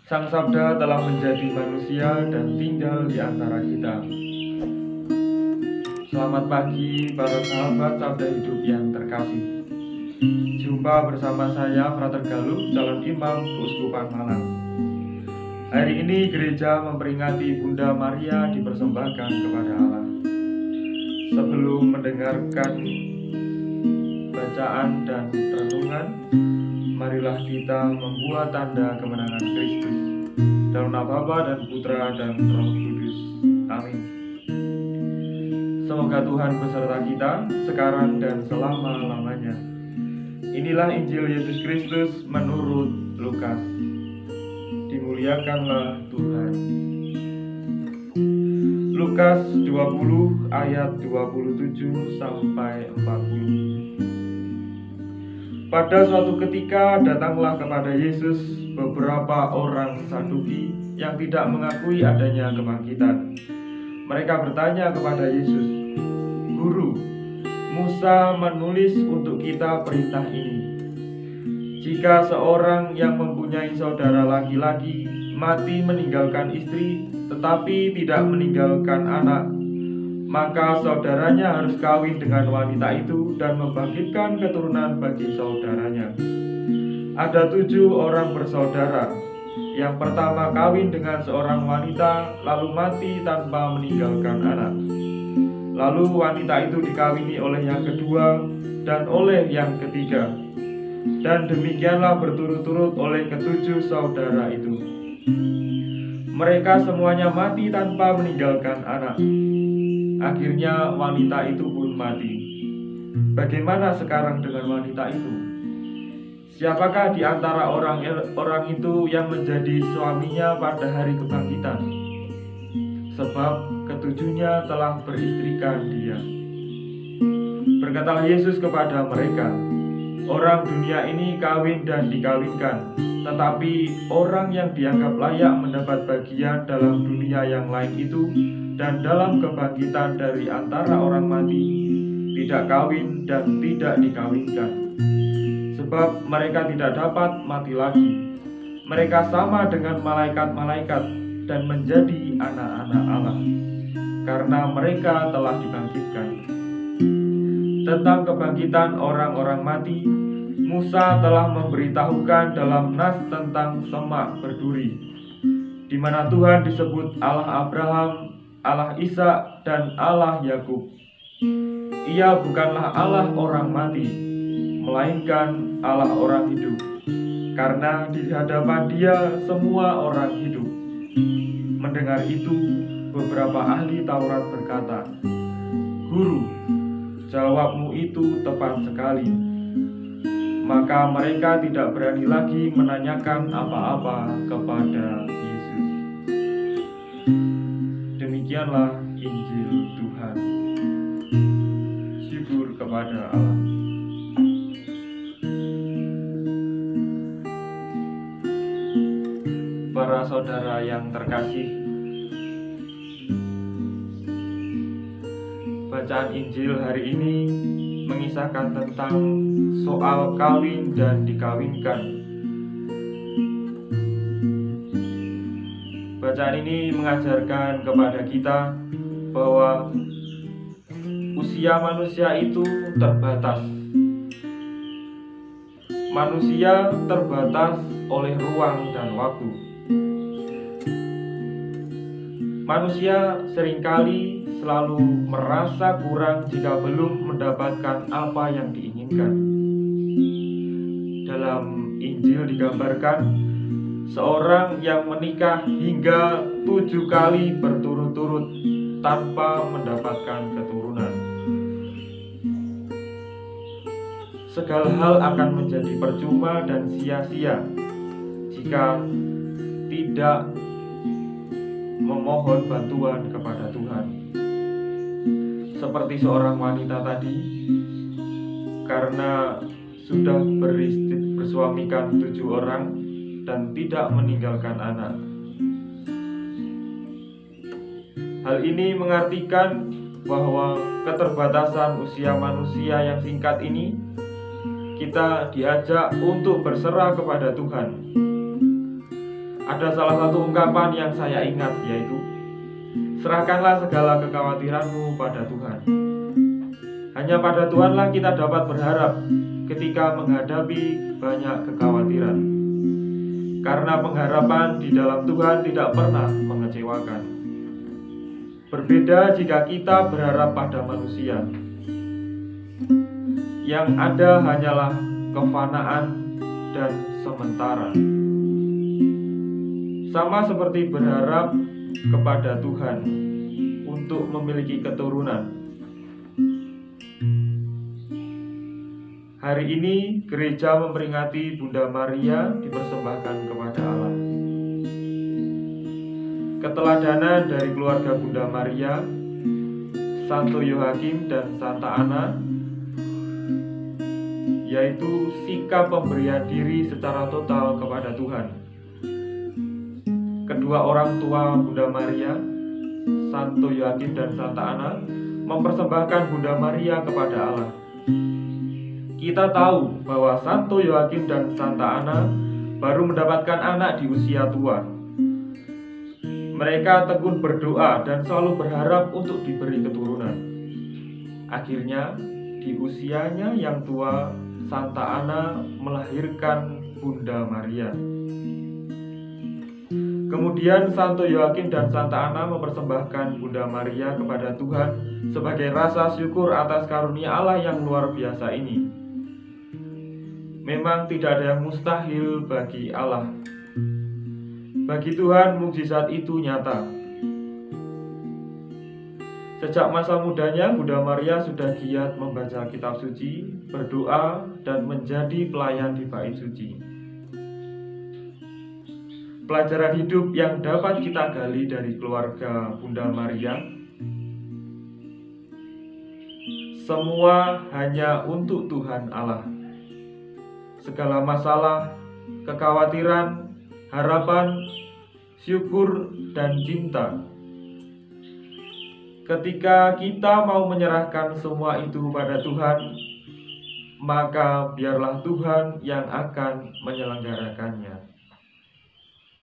Sang Sabda telah menjadi manusia dan tinggal di antara kita. Selamat pagi para sahabat Sabda Hidup yang terkasih. Jumpa bersama saya Frater Galuh, calon imam Keuskupan Malang. Hari ini gereja memperingati Bunda Maria dipersembahkan kepada Allah. Sebelum mendengarkan bacaan dan renungan, marilah kita membuat tanda kemenangan Kristus. Dalam nama Bapa dan Putra dan Roh Kudus. Amin. Semoga Tuhan beserta kita sekarang dan selama-lamanya. Inilah Injil Yesus Kristus menurut Lukas. Dimuliakanlah Tuhan. Lukas 20 ayat 27 sampai 40. Pada suatu ketika datanglah kepada Yesus beberapa orang Saduki yang tidak mengakui adanya kebangkitan. Mereka bertanya kepada Yesus, "Guru, Musa menulis untuk kita perintah ini. Jika seorang yang mempunyai saudara laki-laki mati meninggalkan istri tetapi tidak meninggalkan anak, maka saudaranya harus kawin dengan wanita itu dan membangkitkan keturunan bagi saudaranya. Ada 7 orang bersaudara. Yang pertama kawin dengan seorang wanita, lalu mati tanpa meninggalkan anak. Lalu wanita itu dikawini oleh yang kedua dan oleh yang ketiga. Dan demikianlah berturut-turut oleh ke-7 saudara itu. Mereka semuanya mati tanpa meninggalkan anak. Akhirnya wanita itu pun mati. Bagaimana sekarang dengan wanita itu? Siapakah di antara orang itu yang menjadi suaminya pada hari kebangkitan? Sebab ke-7-nya telah beristrikan dia." Berkatalah Yesus kepada mereka, "Orang dunia ini kawin dan dikawinkan, tetapi orang yang dianggap layak mendapat bagian dalam dunia yang lain itu dan dalam kebangkitan dari antara orang mati, tidak kawin dan tidak dikawinkan. Sebab mereka tidak dapat mati lagi. Mereka sama dengan malaikat-malaikat dan menjadi anak-anak Allah, karena mereka telah dibangkitkan." Tentang kebangkitan orang-orang mati, Musa telah memberitahukan dalam nas tentang semak berduri, di mana Tuhan disebut Allah Abraham, Allah Ishak, dan Allah Yakub. Ia bukanlah Allah orang mati, melainkan Allah orang hidup, karena di hadapan Dia semua orang hidup. Mendengar itu, beberapa ahli Taurat berkata, "Guru, jawabmu itu tepat sekali." Maka mereka tidak berani lagi menanyakan apa-apa kepada Yesus. Demikianlah Injil Tuhan. Syukur kepada Allah. Para saudara yang terkasih, bacaan Injil hari ini mengisahkan tentang soal kawin dan dikawinkan. Bacaan ini mengajarkan kepada kita bahwa usia manusia itu terbatas. Manusia terbatas oleh ruang dan waktu. Manusia seringkali selalu merasa kurang jika belum mendapatkan apa yang diinginkan. Dalam Injil digambarkan seorang yang menikah hingga 7 kali berturut-turut tanpa mendapatkan keturunan. Segala hal akan menjadi percuma dan sia-sia jika tidak memohon bantuan kepada Tuhan. Seperti seorang wanita tadi, karena sudah bersuamikan 7 orang dan tidak meninggalkan anak. Hal ini mengartikan bahwa keterbatasan usia manusia yang singkat ini, kita diajak untuk berserah kepada Tuhan. ada salah satu ungkapan yang saya ingat, yaitu serahkanlah segala kekhawatiranmu pada Tuhan. Hanya pada Tuhanlah kita dapat berharap ketika menghadapi banyak kekhawatiran, karena pengharapan di dalam Tuhan tidak pernah mengecewakan. Berbeda jika kita berharap pada manusia, yang ada hanyalah kefanaan dan sementara. Sama seperti berharap kepada Tuhan untuk memiliki keturunan. Hari ini gereja memperingati Bunda Maria dipersembahkan kepada Allah. Keteladanan dari keluarga Bunda Maria, Santo Yohakim dan Santa Ana, yaitu sikap pemberian diri secara total kepada Tuhan. Kedua orang tua Bunda Maria, Santo Yohakim dan Santa Ana, mempersembahkan Bunda Maria kepada Allah. Kita tahu bahwa Santo Yohakim dan Santa Ana baru mendapatkan anak di usia tua. Mereka tekun berdoa dan selalu berharap untuk diberi keturunan. Akhirnya, di usianya yang tua, Santa Ana melahirkan Bunda Maria. Kemudian Santo Yohakim dan Santa Ana mempersembahkan Bunda Maria kepada Tuhan sebagai rasa syukur atas karunia Allah yang luar biasa ini. Memang tidak ada yang mustahil bagi Allah. Bagi Tuhan, mukjizat itu nyata. Sejak masa mudanya, Bunda Maria sudah giat membaca kitab suci, berdoa, dan menjadi pelayan di bait suci. Pelajaran hidup yang dapat kita gali dari keluarga Bunda Maria, semua hanya untuk Tuhan Allah. Segala masalah, kekhawatiran, harapan, syukur, dan cinta. Ketika kita mau menyerahkan semua itu pada Tuhan, maka biarlah Tuhan yang akan menyelenggarakannya.